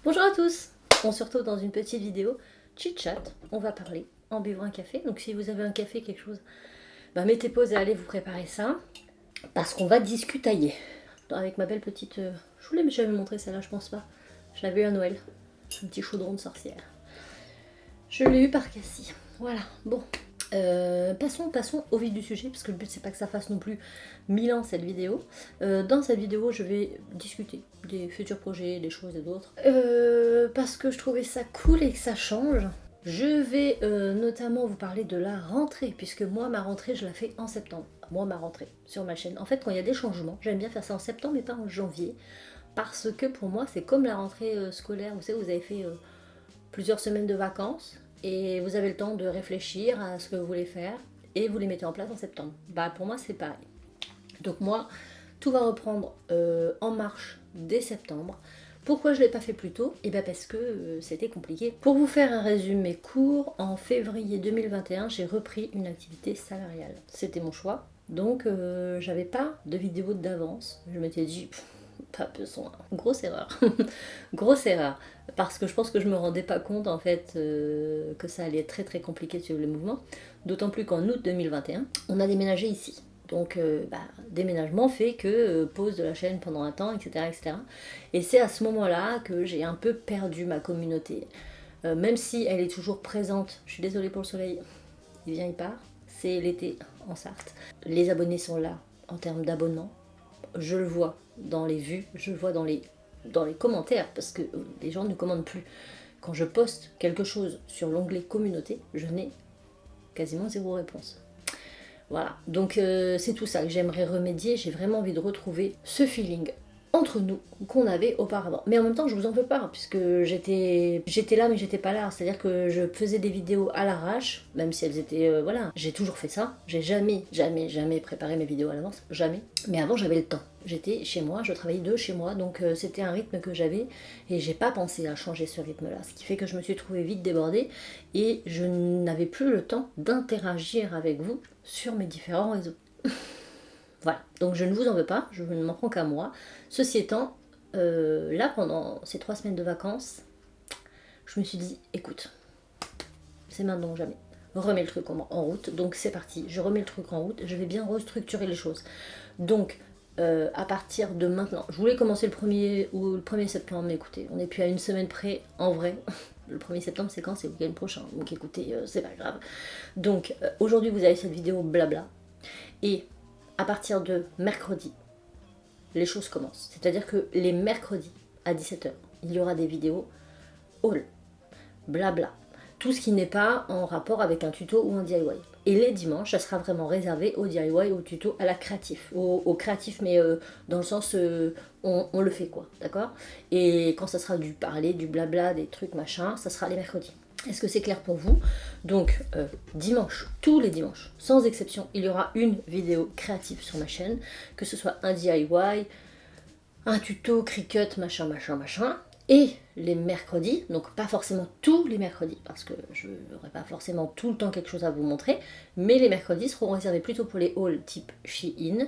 Bonjour à tous, on se retrouve dans une petite vidéo chit-chat, on va parler en buvant un café. Donc si vous avez un café, quelque chose, mettez pause et allez vous préparer ça. Parce qu'on va discutailler. Avec ma belle petite... je voulais jamais montrer celle-là, je pense pas. Je l'avais eu à Noël, un petit chaudron de sorcière. Je l'ai eu par Cassie. Voilà, bon. Passons au vif du sujet, parce que le but c'est pas que ça fasse non plus 1000 ans cette vidéo. Dans cette vidéo, je vais discuter des futurs projets, des choses et d'autres. Parce que je trouvais ça cool et que ça change. Je vais notamment vous parler de la rentrée, puisque moi, ma rentrée, je la fais en septembre. Moi, ma rentrée sur ma chaîne. En fait, quand il y a des changements, j'aime bien faire ça en septembre, mais pas en janvier. Parce que pour moi, c'est comme la rentrée scolaire. Vous savez, vous avez fait plusieurs semaines de vacances et vous avez le temps de réfléchir à ce que vous voulez faire et vous les mettez en place en septembre. Pour moi, c'est pareil. Donc moi, tout va reprendre en marche dès septembre. Pourquoi je ne l'ai pas fait plus tôt? Parce que c'était compliqué. Pour vous faire un résumé court, en février 2021, j'ai repris une activité salariale. C'était mon choix. Donc j'avais pas de vidéo d'avance. Je m'étais dit, pas besoin. Grosse erreur. Grosse erreur. Parce que je pense que je me rendais pas compte en fait que ça allait être très très compliqué de suivre le mouvement. D'autant plus qu'en août 2021, on a déménagé ici. Donc déménagement fait que pause de la chaîne pendant un temps, etc. etc. Et c'est à ce moment-là que j'ai un peu perdu ma communauté. Même si elle est toujours présente, je suis désolée pour le soleil, il vient, il part. C'est l'été en Sarthe. Les abonnés sont là en termes d'abonnement. Je le vois dans les vues, je le vois dans les commentaires, parce que les gens ne commandent plus. Quand je poste quelque chose sur l'onglet communauté, je n'ai quasiment zéro réponse. Voilà, donc c'est tout ça que j'aimerais remédier. J'ai vraiment envie de retrouver ce feeling entre nous qu'on avait auparavant. Mais en même temps, je vous en veux pas, puisque j'étais là, mais j'étais pas là. C'est-à-dire que je faisais des vidéos à l'arrache, même si elles étaient... voilà, j'ai toujours fait ça. J'ai jamais préparé mes vidéos à l'avance, jamais. Mais avant, j'avais le temps. J'étais chez moi, je travaillais de chez moi, donc c'était un rythme que j'avais et j'ai pas pensé à changer ce rythme-là. Ce qui fait que je me suis trouvée vite débordée et je n'avais plus le temps d'interagir avec vous sur mes différents réseaux. Voilà, donc je ne vous en veux pas, je ne m'en prends qu'à moi. Ceci étant, là pendant ces 3 semaines de vacances, je me suis dit, écoute, c'est maintenant ou jamais. Remets le truc en route, donc c'est parti, je remets le truc en route, je vais bien restructurer les choses. Donc, à partir de maintenant, je voulais commencer le 1er septembre, mais écoutez, on n'est plus à une semaine près, en vrai. Le 1er septembre, c'est quand? C'est le week-end prochain, donc écoutez, c'est pas grave. Donc, aujourd'hui, vous avez cette vidéo blabla, et à partir de mercredi, les choses commencent. C'est-à-dire que les mercredis, à 17h, il y aura des vidéos haul, blabla. Tout ce qui n'est pas en rapport avec un tuto ou un DIY. Et les dimanches, ça sera vraiment réservé au DIY, au tuto, à la créatif. Au créatif, mais dans le sens, on le fait quoi, d'accord? Et quand ça sera du parler, du blabla, des trucs machin, ça sera les mercredis. Est-ce que c'est clair pour vous? Donc, dimanche, tous les dimanches, sans exception, il y aura une vidéo créative sur ma chaîne, que ce soit un DIY, un tuto, Cricut, machin, machin, machin. Et les mercredis, donc pas forcément tous les mercredis, parce que je n'aurai pas forcément tout le temps quelque chose à vous montrer, mais les mercredis seront réservés plutôt pour les hauls type Shein,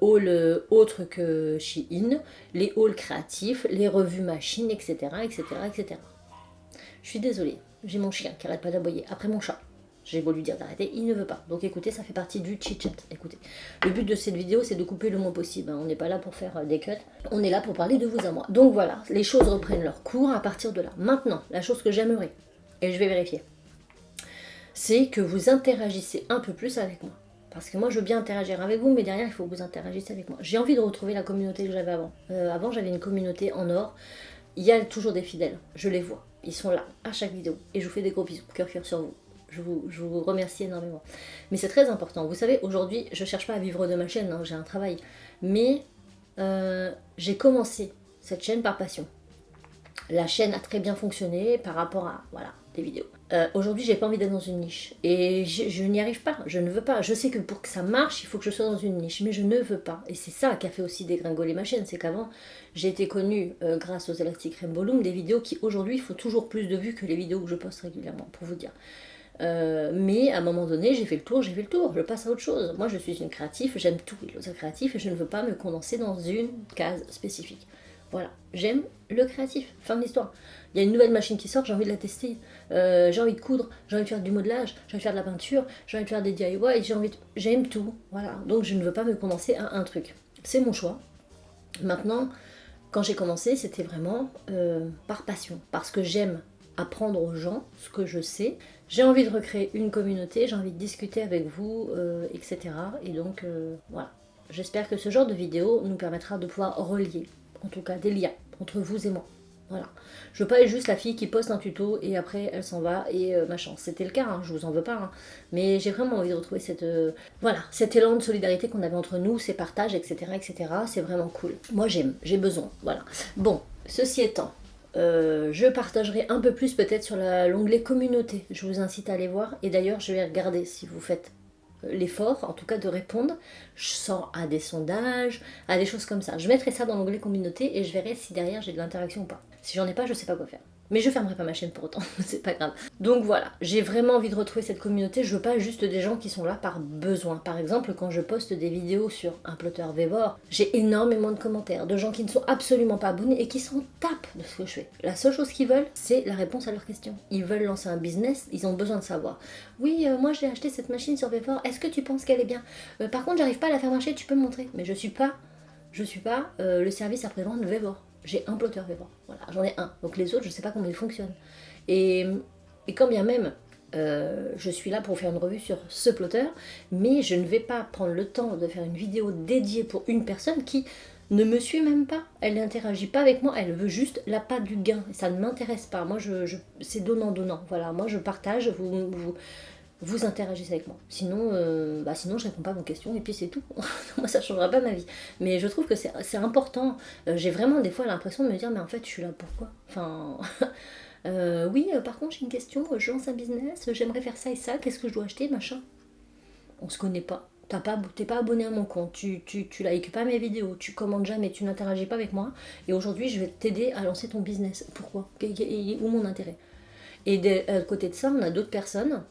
hauls autres que Shein, les hauls créatifs, les revues machines, etc., etc., etc. Je suis désolée, j'ai mon chien qui arrête pas d'aboyer, après mon chat. J'ai beau lui dire d'arrêter, il ne veut pas. Donc écoutez, ça fait partie du chit-chat. Écoutez, le but de cette vidéo, c'est de couper le moins possible. On n'est pas là pour faire des cuts, on est là pour parler de vous à moi. Donc voilà, les choses reprennent leur cours à partir de là. Maintenant, la chose que j'aimerais, et je vais vérifier, c'est que vous interagissez un peu plus avec moi. Parce que moi, je veux bien interagir avec vous, mais derrière, il faut que vous interagissiez avec moi. J'ai envie de retrouver la communauté que j'avais avant. Avant, j'avais une communauté en or. Il y a toujours des fidèles, je les vois. Ils sont là, à chaque vidéo. Et je vous fais des gros bisous, cœur sur vous. Je vous remercie énormément. Mais c'est très important. Vous savez, aujourd'hui, je ne cherche pas à vivre de ma chaîne, hein, j'ai un travail. Mais j'ai commencé cette chaîne par passion. La chaîne a très bien fonctionné par rapport à, voilà, des vidéos. Aujourd'hui, j'ai pas envie d'être dans une niche. Et je n'y arrive pas, je ne veux pas. Je sais que pour que ça marche, il faut que je sois dans une niche, mais je ne veux pas. Et c'est ça qui a fait aussi dégringoler ma chaîne, c'est qu'avant, j'ai été connue grâce aux Elastic Rainbow Loom, des vidéos qui aujourd'hui font toujours plus de vues que les vidéos que je poste régulièrement, pour vous dire. Mais à un moment donné, j'ai fait le tour, je passe à autre chose. Moi, je suis une créative, j'aime tous les loisirs créatifs et je ne veux pas me condenser dans une case spécifique. Voilà, j'aime le créatif, fin de l'histoire. Il y a une nouvelle machine qui sort, j'ai envie de la tester. J'ai envie de coudre, j'ai envie de faire du modelage, j'ai envie de faire de la peinture, j'ai envie de faire des DIY, j'aime tout. Voilà, donc je ne veux pas me condenser à un truc. C'est mon choix. Maintenant, quand j'ai commencé, c'était vraiment par passion, parce que j'aime apprendre aux gens ce que je sais. J'ai envie de recréer une communauté, j'ai envie de discuter avec vous, etc. Et donc, voilà. J'espère que ce genre de vidéo nous permettra de pouvoir relier, en tout cas des liens entre vous et moi. Voilà. Je veux pas être juste la fille qui poste un tuto et après elle s'en va et machin. C'était le cas, hein, je vous en veux pas. Hein. Mais j'ai vraiment envie de retrouver voilà, cet élan de solidarité qu'on avait entre nous, ces partages, etc. etc. C'est vraiment cool. Moi j'aime, j'ai besoin. Voilà. Bon, ceci étant, je partagerai un peu plus peut-être sur l'onglet communauté. Je vous incite à aller voir. Et d'ailleurs, je vais regarder si vous faites l'effort, en tout cas de répondre, sans à des sondages, à des choses comme ça. Je mettrai ça dans l'onglet communauté et je verrai si derrière j'ai de l'interaction ou pas. Si j'en ai pas, je sais pas quoi faire. Mais je fermerai pas ma chaîne pour autant, c'est pas grave. Donc voilà, j'ai vraiment envie de retrouver cette communauté. Je veux pas juste des gens qui sont là par besoin. Par exemple, quand je poste des vidéos sur un plotter Vevor, j'ai énormément de commentaires de gens qui ne sont absolument pas abonnés et qui s'en tapent de ce que je fais. La seule chose qu'ils veulent, c'est la réponse à leurs questions. Ils veulent lancer un business, ils ont besoin de savoir. Oui, moi j'ai acheté cette machine sur Vevor, est-ce que tu penses qu'elle est bien? Par contre, j'arrive pas à la faire marcher, tu peux me montrer? Mais je suis pas le service après-vente de Vevor. J'ai un plotter Vevor, voilà, j'en ai un. Donc les autres, je sais pas comment ils fonctionnent. Et quand bien même, je suis là pour faire une revue sur ce plotter, mais je ne vais pas prendre le temps de faire une vidéo dédiée pour une personne qui ne me suit même pas. Elle n'interagit pas avec moi, elle veut juste l'appât du gain. Ça ne m'intéresse pas. Moi, c'est donnant-donnant. Voilà, moi je partage, vous interagissez avec moi. Sinon, sinon je réponds pas à vos questions et puis c'est tout. Moi, ça changera pas ma vie. Mais je trouve que c'est important. J'ai vraiment des fois l'impression de me dire, mais en fait, je suis là pourquoi? Enfin, oui, par contre, j'ai une question. Je lance un business, j'aimerais faire ça et ça. Qu'est-ce que je dois acheter, machin? On se connaît pas. T'es pas abonné à mon compte, tu likes pas mes vidéos, tu commandes jamais, tu n'interagis pas avec moi. Et aujourd'hui, je vais t'aider à lancer ton business. Pourquoi? Où mon intérêt? Et à côté de ça, on a d'autres personnes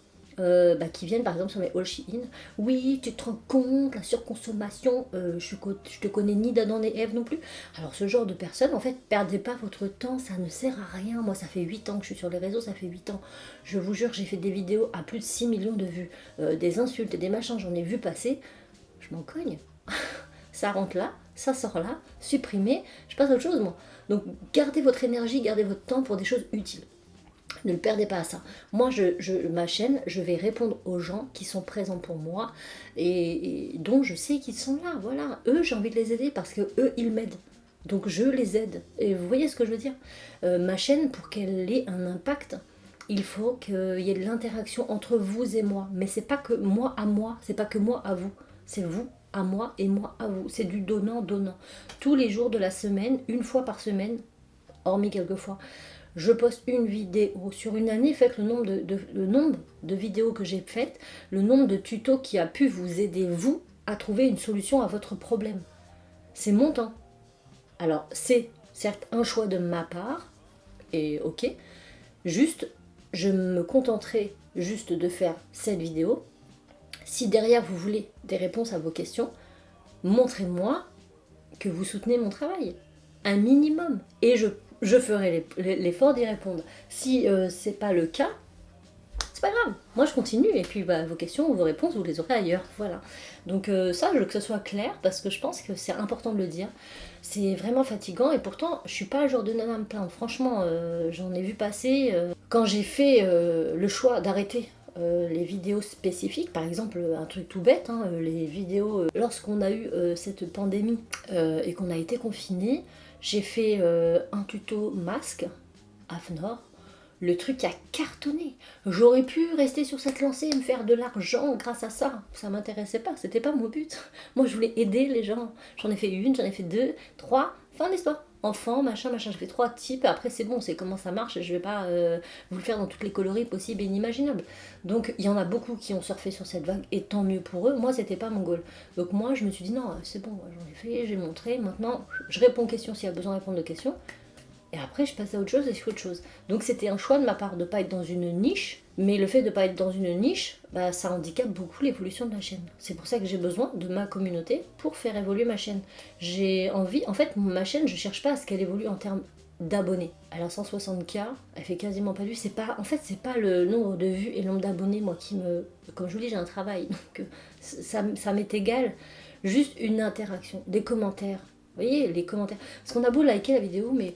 qui viennent par exemple sur mes All Shein. Oui, tu te rends compte, la surconsommation, je te connais ni d'Adam ni Ève non plus. Alors ce genre de personnes, en fait, perdez pas votre temps, ça ne sert à rien. Moi, ça fait 8 ans que je suis sur les réseaux, ça fait 8 ans. Je vous jure, j'ai fait des vidéos à plus de 6 millions de vues, des insultes et des machins, j'en ai vu passer. Je m'en cogne. Ça rentre là, ça sort là, supprimé, je passe à autre chose moi. Donc gardez votre énergie, gardez votre temps pour des choses utiles. Ne le perdez pas à ça. Moi, ma chaîne, je vais répondre aux gens qui sont présents pour moi et dont je sais qu'ils sont là. Voilà, eux, j'ai envie de les aider parce que eux, ils m'aident. Donc je les aide. Et vous voyez ce que je veux dire? Ma chaîne, pour qu'elle ait un impact, il faut qu'il y ait de l'interaction entre vous et moi. Mais c'est pas que moi, c'est pas que moi à vous. C'est vous à moi et moi à vous. C'est du donnant-donnant. Tous les jours de la semaine, une fois par semaine, hormis quelques fois, je poste une vidéo sur une année. Faites le nombre de vidéos que j'ai faites, le nombre de tutos qui a pu vous aider, vous, à trouver une solution à votre problème. C'est mon temps. Alors, c'est certes un choix de ma part, et ok, juste, je me contenterai juste de faire cette vidéo. Si derrière vous voulez des réponses à vos questions, montrez-moi que vous soutenez mon travail. Un minimum. Et je ferai l'effort d'y répondre. Si c'est pas le cas, c'est pas grave. Moi je continue et puis vos questions ou vos réponses vous les aurez ailleurs. Voilà. Donc ça, je veux que ce soit clair parce que je pense que c'est important de le dire. C'est vraiment fatigant et pourtant je suis pas le genre de nana à me plaindre. Franchement, j'en ai vu passer. Quand j'ai fait le choix d'arrêter les vidéos spécifiques, par exemple un truc tout bête, hein, les vidéos lorsqu'on a eu cette pandémie et qu'on a été confinés, j'ai fait un tuto masque AFNOR. Le truc a cartonné. J'aurais pu rester sur cette lancée et me faire de l'argent grâce à ça. Ça m'intéressait pas, c'était pas mon but. Moi je voulais aider les gens. J'en ai fait une, j'en ai fait deux, trois, fin de l'histoire. Enfant, machin, j'ai fait 3 types, après c'est bon, c'est comment ça marche, je vais pas vous le faire dans toutes les coloris possibles et inimaginables. Donc il y en a beaucoup qui ont surfé sur cette vague, et tant mieux pour eux, moi c'était pas mon goal. Donc moi je me suis dit non, c'est bon, j'en ai fait, j'ai montré, maintenant je réponds aux questions s'il y a besoin de répondre aux questions, et après je passe à autre chose et je fais autre chose. Donc c'était un choix de ma part de ne pas être dans une niche, mais le fait de ne pas être dans une niche, bah, ça handicape beaucoup l'évolution de la chaîne. C'est pour ça que j'ai besoin de ma communauté pour faire évoluer ma chaîne. J'ai envie, en fait ma chaîne, je cherche pas à ce qu'elle évolue en termes d'abonnés. Elle a 160K, elle fait quasiment pas de vues. C'est pas, en fait, c'est pas le nombre de vues et le nombre d'abonnés, moi, qui me... Comme je vous dis, j'ai un travail, donc ça m'est égal. Juste une interaction, des commentaires. Vous voyez, les commentaires. Parce qu'on a beau liker la vidéo, mais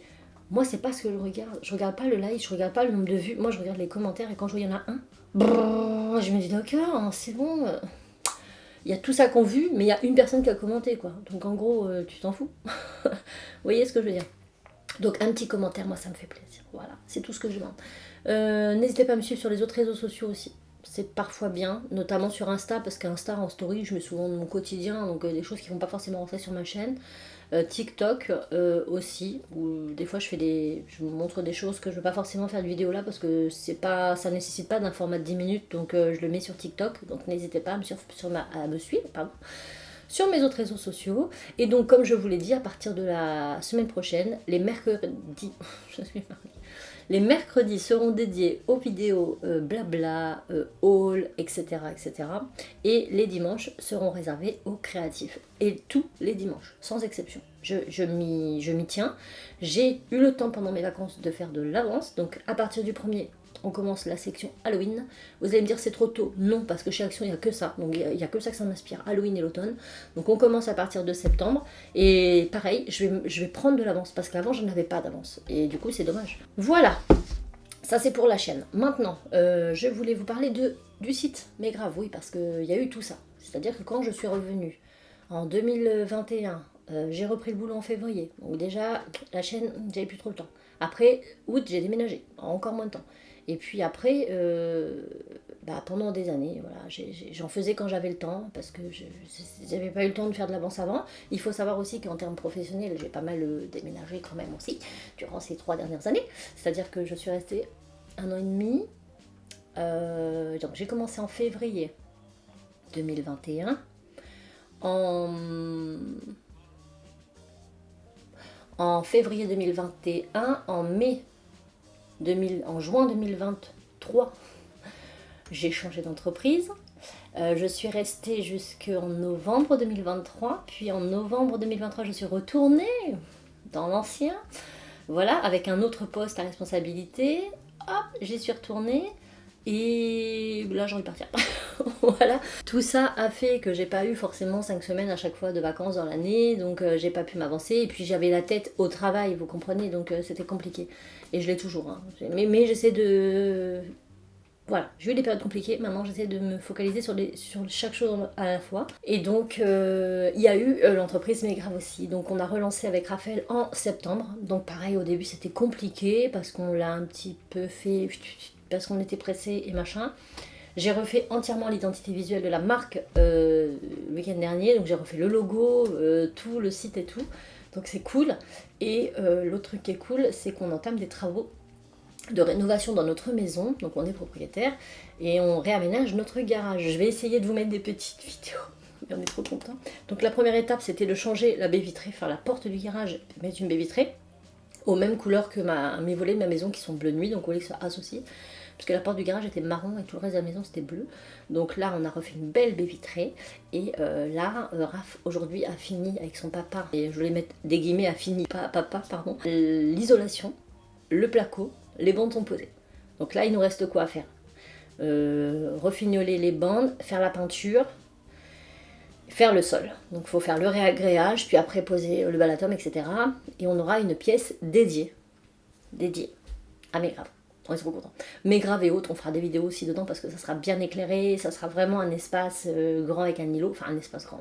moi, c'est pas ce que je regarde. Je regarde pas le like, je regarde pas le nombre de vues. Moi, je regarde les commentaires et quand je vois il y en a un, brrr, je me dis d'accord, hein, c'est bon. Il y a tout ça qu'on vu, mais il y a une personne qui a commenté, quoi. Donc en gros, tu t'en fous. Vous voyez ce que je veux dire? Donc un petit commentaire, moi ça me fait plaisir. Voilà, c'est tout ce que je demande. N'hésitez pas à me suivre sur les autres réseaux sociaux aussi. C'est parfois bien, notamment sur Insta, parce qu'Insta en story, je mets souvent de mon quotidien, donc des choses qui ne vont pas forcément rentrer sur ma chaîne. TikTok aussi, où des fois je vous montre des choses que je ne veux pas forcément faire de vidéo là, parce que ça ne nécessite pas d'un format de 10 minutes, donc je le mets sur TikTok. Donc n'hésitez pas à me suivre, pardon, sur mes autres réseaux sociaux. Et donc, comme je vous l'ai dit, à partir de la semaine prochaine, les mercredis, les mercredis seront dédiés aux vidéos blabla, haul, etc., etc. Et les dimanches seront réservés aux créatifs. Et tous les dimanches, sans exception. Je m'y tiens. J'ai eu le temps pendant mes vacances de faire de l'avance. Donc, à partir du 1er, on commence la section Halloween. Vous allez me dire c'est trop tôt. Non, parce que chez Action, il n'y a que ça. Donc il n'y a que ça que ça m'inspire, Halloween et l'automne. Donc on commence à partir de septembre. Et pareil, je vais prendre de l'avance, parce qu'avant, je n'avais pas d'avance. Et du coup, c'est dommage. Voilà, ça c'est pour la chaîne. Maintenant, je voulais vous parler du site. Mais grave, oui, parce qu'il y a eu tout ça. C'est-à-dire que quand je suis revenue en 2021, j'ai repris le boulot en février. Donc déjà, la chaîne, j'avais plus trop le temps. Après, août, j'ai déménagé. Encore moins de temps. Et puis après, pendant des années, voilà, j'en faisais quand j'avais le temps, parce que je n'avais pas eu le temps de faire de l'avance avant. Il faut savoir aussi qu'en termes professionnels, j'ai pas mal déménagé quand même aussi, durant ces 3 dernières années. C'est-à-dire que je suis restée 1 an et demi. Donc j'ai commencé en février 2021. En février 2021, en juin 2023, j'ai changé d'entreprise. Je suis restée jusqu'en novembre 2023, puis en novembre 2023, je suis retournée dans l'ancien, voilà, avec un autre poste à responsabilité. Hop, j'y suis retournée. Et là, j'ai envie de partir. Voilà. Tout ça a fait que j'ai pas eu forcément 5 semaines à chaque fois de vacances dans l'année, donc j'ai pas pu m'avancer. Et puis j'avais la tête au travail, vous comprenez, donc c'était compliqué. Et je l'ai toujours. Hein. Mais j'essaie de... Voilà, j'ai eu des périodes compliquées, maintenant j'essaie de me focaliser sur chaque chose à la fois. Et donc il y a eu l'entreprise Mais Grave aussi, donc on a relancé avec Raphaël en septembre. Donc pareil, au début c'était compliqué parce qu'on l'a un petit peu fait, parce qu'on était pressé et machin. J'ai refait entièrement l'identité visuelle de la marque le week-end dernier, donc j'ai refait le logo, tout, le site et tout. Donc c'est cool. Et l'autre truc qui est cool, c'est qu'on entame des travaux de rénovation dans notre maison, donc on est propriétaire, et on réaménage notre garage. Je vais essayer de vous mettre des petites vidéos, mais on est trop contents. Donc la première étape, c'était de changer la baie vitrée, faire la porte du garage, mettre une baie vitrée, aux mêmes couleurs que mes volets de ma maison qui sont bleu nuit, donc on les que ça associe. Parce que la porte du garage était marron et tout le reste de la maison c'était bleu. Donc là on a refait une belle baie vitrée. Et là, Raph aujourd'hui a fini avec son papa, et je voulais mettre des guillemets à fini, papa, pardon, l'isolation, le placo, les bandes sont posées. Donc là il nous reste quoi à faire? Refignoler les bandes, faire la peinture, faire le sol. Donc il faut faire le réagréage, puis après poser le balatum, etc. Et on aura une pièce dédiée à Mes Graves. On est trop contents. Mes Graves et autres, on fera des vidéos aussi dedans parce que ça sera bien éclairé, ça sera vraiment un espace grand avec un îlot, enfin un espace grand.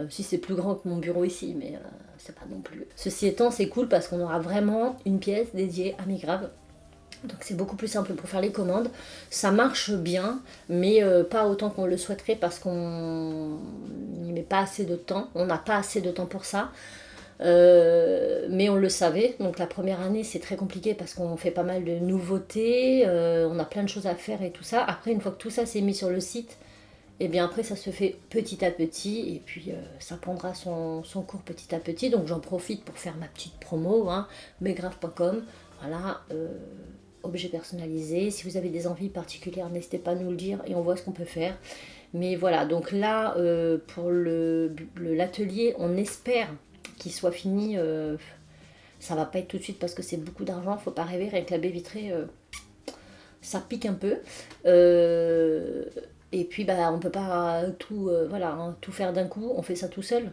Si c'est plus grand que mon bureau ici, mais c'est pas non plus. Ceci étant, c'est cool parce qu'on aura vraiment une pièce dédiée à Mes Graves. Donc c'est beaucoup plus simple pour faire les commandes. Ça marche bien, mais pas autant qu'on le souhaiterait parce qu'on n'y met pas assez de temps. On n'a pas assez de temps pour ça. Mais on le savait. Donc la première année, c'est très compliqué parce qu'on fait pas mal de nouveautés. On a plein de choses à faire et tout ça. Après, une fois que tout ça s'est mis sur le site Et bien après ça se fait petit à petit et puis ça prendra son cours petit à petit. Donc j'en profite pour faire ma petite promo, hein, mesgrave.com. Voilà, objet personnalisé. Si vous avez des envies particulières, n'hésitez pas à nous le dire et on voit ce qu'on peut faire. Mais voilà, donc là pour l'atelier, on espère qu'il soit fini. Ça va pas être tout de suite parce que c'est beaucoup d'argent, faut pas rêver, avec la baie vitrée, ça pique un peu. Et puis bah on peut pas tout, voilà, hein, tout faire d'un coup, on fait ça tout seul.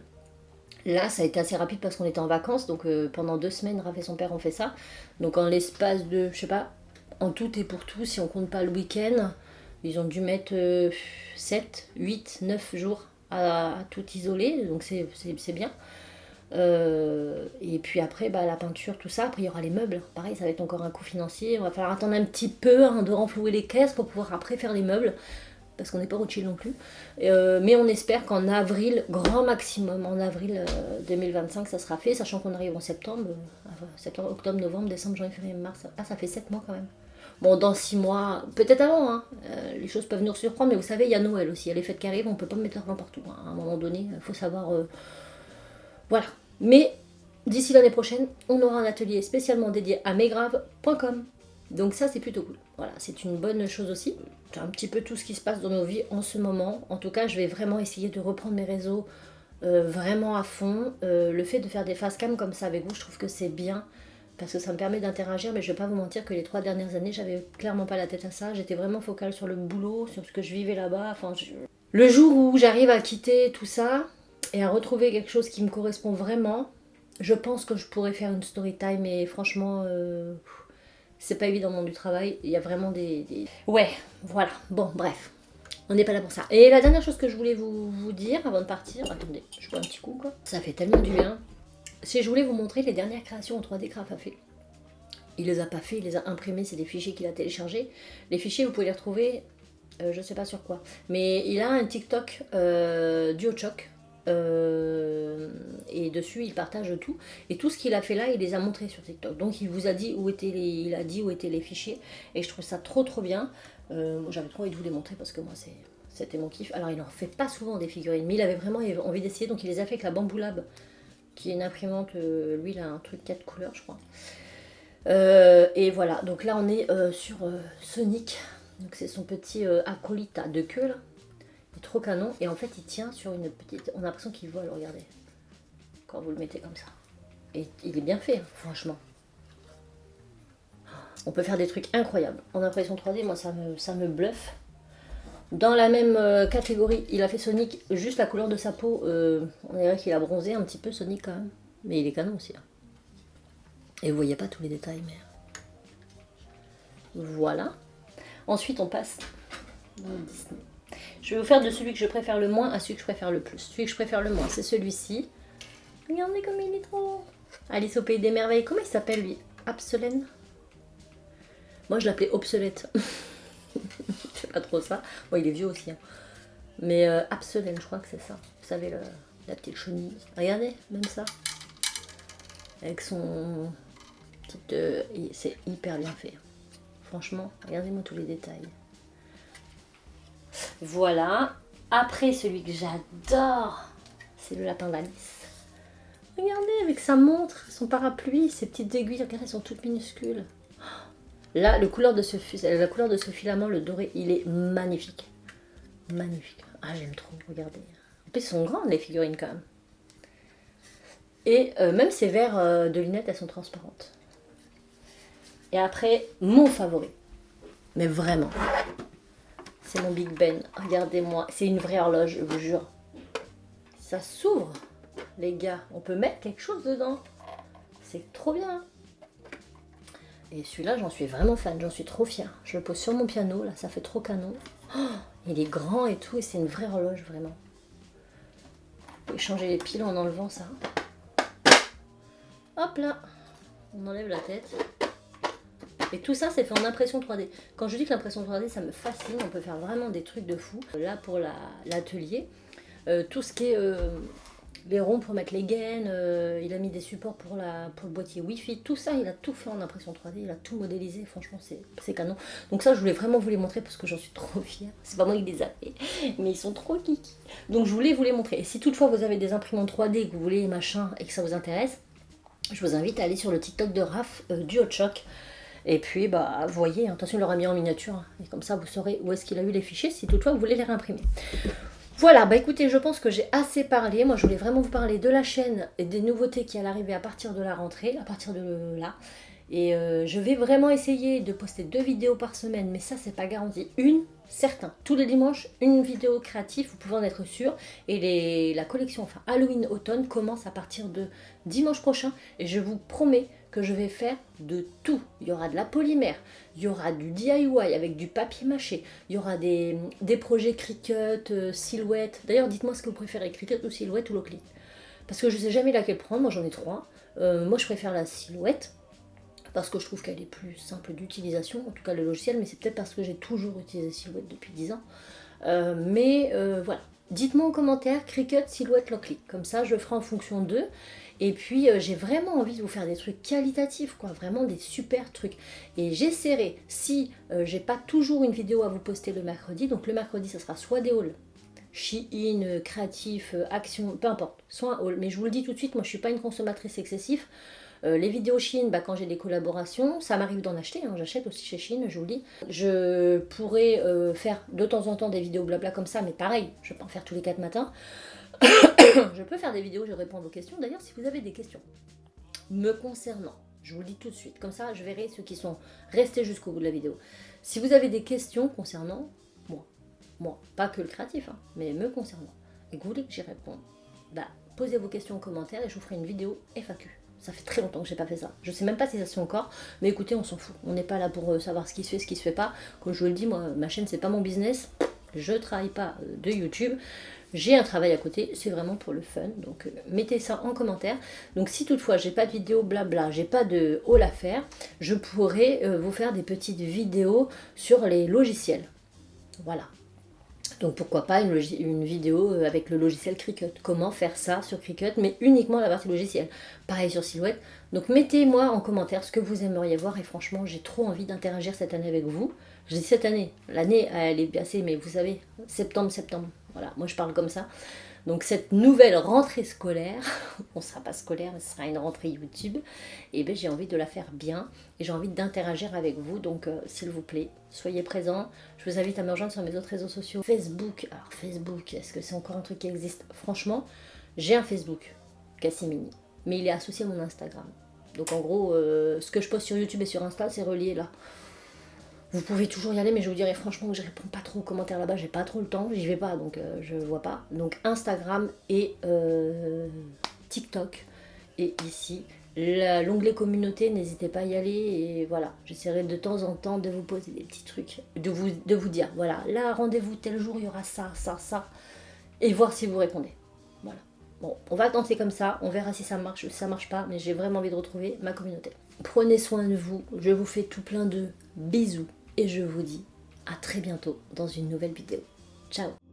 Là ça a été assez rapide parce qu'on était en vacances, donc pendant 2 semaines, Raph et son père ont fait ça. Donc en l'espace de, je sais pas, en tout et pour tout, si on compte pas le week-end, ils ont dû mettre 7, 8, 9 jours à tout isoler, donc c'est bien. Et puis après bah, la peinture, tout ça, après il y aura les meubles, pareil ça va être encore un coût financier, on va falloir attendre un petit peu hein, de renflouer les caisses pour pouvoir après faire les meubles, parce qu'on n'est pas Rothschild non plus, mais on espère qu'en avril, grand maximum, en avril 2025 ça sera fait, sachant qu'on arrive en septembre, septembre, octobre, novembre, décembre, janvier, février, mars, ah ça fait 7 mois quand même. Bon, dans 6 mois, peut-être avant, hein, les choses peuvent nous surprendre, mais vous savez, il y a Noël aussi, il y a les fêtes qui arrivent, on peut pas mettre l'argent partout, hein. À un moment donné, il faut savoir... voilà. Mais d'ici l'année prochaine, on aura un atelier spécialement dédié à mesgraves.com. Donc ça, c'est plutôt cool. Voilà, c'est une bonne chose aussi. C'est un petit peu tout ce qui se passe dans nos vies en ce moment. En tout cas, je vais vraiment essayer de reprendre mes réseaux vraiment à fond. Le fait de faire des face cam comme ça avec vous, je trouve que c'est bien. Parce que ça me permet d'interagir, mais je vais pas vous mentir que les 3 dernières années, j'avais clairement pas la tête à ça. J'étais vraiment focale sur le boulot, sur ce que je vivais là-bas. Enfin, le jour où j'arrive à quitter tout ça et à retrouver quelque chose qui me correspond vraiment, je pense que je pourrais faire une story time. Et franchement, c'est pas évident dans le monde du travail. Il y a vraiment des... Ouais, voilà. Bon, bref. On n'est pas là pour ça. Et la dernière chose que je voulais vous dire avant de partir... Attendez, je bois un petit coup, quoi. Ça fait tellement du bien. Si je voulais vous montrer les dernières créations en 3D que Raph a fait. Il les a pas fait, il les a imprimés, c'est des fichiers qu'il a téléchargés. Les fichiers, vous pouvez les retrouver, je sais pas sur quoi. Mais il a un TikTok DuoChoc. Et dessus, il partage tout. Et tout ce qu'il a fait là, il les a montrés sur TikTok. Donc il vous a dit où étaient les fichiers. Et je trouve ça trop bien. J'avais trop envie de vous les montrer parce que moi, c'était mon kiff. Alors il en fait pas souvent des figurines, mais il avait vraiment envie d'essayer. Donc il les a fait avec la Bamboo Lab, qui est une imprimante, lui il a un truc 4 couleurs je crois. Et voilà, donc là on est sur Sonic, donc c'est son petit acolyte à 2 queues là, il est trop canon, et en fait il tient sur une petite, on a l'impression qu'il vole, regardez, quand vous le mettez comme ça, et il est bien fait, hein, franchement. On peut faire des trucs incroyables, en impression 3D, moi ça me bluffe. Dans la même catégorie, il a fait Sonic, juste la couleur de sa peau, on dirait qu'il a bronzé un petit peu Sonic quand même. Mais il est canon aussi. Hein. Et vous voyez pas tous les détails, mais... Voilà. Ensuite, on passe dans le Disney. Je vais vous faire de celui que je préfère le moins à celui que je préfère le plus. Celui que je préfère le moins, c'est celui-ci. Regardez comme il est trop... Alice au Pays des Merveilles. Comment il s'appelle, lui? Absolène? Moi, je l'appelais Obsolète. C'est pas trop ça. Bon, il est vieux aussi. Hein. Mais Absolène, je crois que c'est ça. Vous savez, la petite chenille. Regardez, même ça. Avec son... c'est hyper bien fait. Franchement, regardez-moi tous les détails. Voilà. Après, celui que j'adore, c'est le lapin d'Alice. Regardez, avec sa montre, son parapluie, ses petites aiguilles. Regardez, elles sont toutes minuscules. Là, la couleur de ce filament, le doré, il est magnifique. Magnifique. Ah, j'aime trop, regardez. En plus, elles sont grandes, les figurines, quand même. Et même ces verres de lunettes, elles sont transparentes. Et après, mon favori. Mais vraiment. C'est mon Big Ben. Regardez-moi. C'est une vraie horloge, je vous jure. Ça s'ouvre, les gars. On peut mettre quelque chose dedans. C'est trop bien. Et celui-là, j'en suis vraiment fan, j'en suis trop fière. Je le pose sur mon piano, là, ça fait trop canon. Oh, il est grand et tout, et c'est une vraie horloge, vraiment. Vous pouvez changer les piles en enlevant ça. Hop là, on enlève la tête. Et tout ça, c'est fait en impression 3D. Quand je dis que l'impression 3D, ça me fascine, on peut faire vraiment des trucs de fou. Là, pour l'atelier, tout ce qui est les ronds pour mettre les gaines, il a mis des supports pour le boîtier Wi-Fi, tout ça, il a tout fait en impression 3D, il a tout modélisé, franchement c'est canon. Donc ça je voulais vraiment vous les montrer parce que j'en suis trop fière, c'est pas moi qui les ai fait, mais ils sont trop kiki. Donc je voulais vous les montrer, et si toutefois vous avez des imprimantes 3D, que vous voulez machin, et que ça vous intéresse, je vous invite à aller sur le TikTok de Raph du Hot Choc. Et puis, bah, vous voyez, attention, il l'aura mis en miniature. Hein, et comme ça, vous saurez où est-ce qu'il a eu les fichiers, si toutefois vous voulez les réimprimer. Voilà, bah écoutez, je pense que j'ai assez parlé. Moi, je voulais vraiment vous parler de la chaîne et des nouveautés qui allaient arriver à partir de la rentrée, à partir de là. Et je vais vraiment essayer de poster 2 vidéos par semaine, mais ça, c'est pas garanti. Une, certain. Tous les dimanches, une vidéo créative, vous pouvez en être sûr. Et la collection, enfin Halloween-Automne, commence à partir de dimanche prochain. Et je vous promets que je vais faire de tout. Il y aura de la polymère, il y aura du DIY avec du papier mâché, il y aura des projets Cricut, silhouette. D'ailleurs, dites-moi ce que vous préférez, Cricut ou silhouette ou Lockly. Parce que je ne sais jamais laquelle prendre, moi j'en ai 3. Moi je préfère la silhouette, parce que je trouve qu'elle est plus simple d'utilisation, en tout cas le logiciel, mais c'est peut-être parce que j'ai toujours utilisé Silhouette depuis 10 ans. Voilà. Dites-moi en commentaire, Cricut, Silhouette, Lockly. Comme ça, je le ferai en fonction d'eux. Et puis, j'ai vraiment envie de vous faire des trucs qualitatifs, quoi. Vraiment des super trucs. Et j'essaierai, si j'ai pas toujours une vidéo à vous poster le mercredi, donc le mercredi, ça sera soit des hauls, Shein, créatif, action, peu importe, soit un haul. Mais je vous le dis tout de suite, moi je suis pas une consommatrice excessive. Les vidéos Shein, bah, quand j'ai des collaborations, ça m'arrive d'en acheter, hein, j'achète aussi chez Shein, je vous le dis. Je pourrais faire de temps en temps des vidéos blabla comme ça, mais pareil, je peux en faire tous les 4 matins. Je peux faire des vidéos, je réponds à vos questions. D'ailleurs, si vous avez des questions me concernant, je vous le dis tout de suite, comme ça je verrai ceux qui sont restés jusqu'au bout de la vidéo. Si vous avez des questions concernant moi, pas que le créatif, hein, mais me concernant, et que vous voulez que j'y réponde, bah, posez vos questions en commentaire et je vous ferai une vidéo FAQ. Ça fait très longtemps que j'ai pas fait ça. Je sais même pas si ça se fait encore, mais écoutez, on s'en fout. On n'est pas là pour savoir ce qui se fait, ce qui se fait pas. Comme je vous le dis, moi, ma chaîne, c'est pas mon business. Je travaille pas de YouTube. J'ai un travail à côté, c'est vraiment pour le fun. Donc mettez ça en commentaire. Donc si toutefois j'ai pas de vidéo blabla, j'ai pas de haul à faire, je pourrais vous faire des petites vidéos sur les logiciels. Voilà. Donc pourquoi pas une vidéo avec le logiciel Cricut. Comment faire ça sur Cricut, mais uniquement la partie logicielle. Pareil sur Silhouette. Donc mettez-moi en commentaire ce que vous aimeriez voir et franchement j'ai trop envie d'interagir cette année avec vous. Je dis cette année, l'année elle est passée, mais vous savez, septembre, voilà, moi je parle comme ça. Donc cette nouvelle rentrée scolaire, on ne sera pas scolaire, mais ce sera une rentrée YouTube, et bien j'ai envie de la faire bien, et j'ai envie d'interagir avec vous, donc s'il vous plaît, soyez présents. Je vous invite à me rejoindre sur mes autres réseaux sociaux. Facebook, alors Facebook, est-ce que c'est encore un truc qui existe? Franchement, j'ai un Facebook, Cassimini, mais il est associé à mon Instagram. Donc en gros, ce que je poste sur YouTube et sur Insta, c'est relié là. Vous pouvez toujours y aller, mais je vous dirais franchement que je réponds pas trop aux commentaires là-bas, j'ai pas trop le temps, j'y vais pas, donc je vois pas. Donc Instagram et TikTok. Et ici, l'onglet communauté, n'hésitez pas à y aller. Et voilà, j'essaierai de temps en temps de vous poser des petits trucs, de vous dire, voilà, là, rendez-vous tel jour, il y aura ça, ça, ça. Et voir si vous répondez. Voilà. Bon, on va tenter comme ça, on verra si ça marche ou si ça marche pas, mais j'ai vraiment envie de retrouver ma communauté. Prenez soin de vous, je vous fais tout plein de bisous. Et je vous dis à très bientôt dans une nouvelle vidéo. Ciao!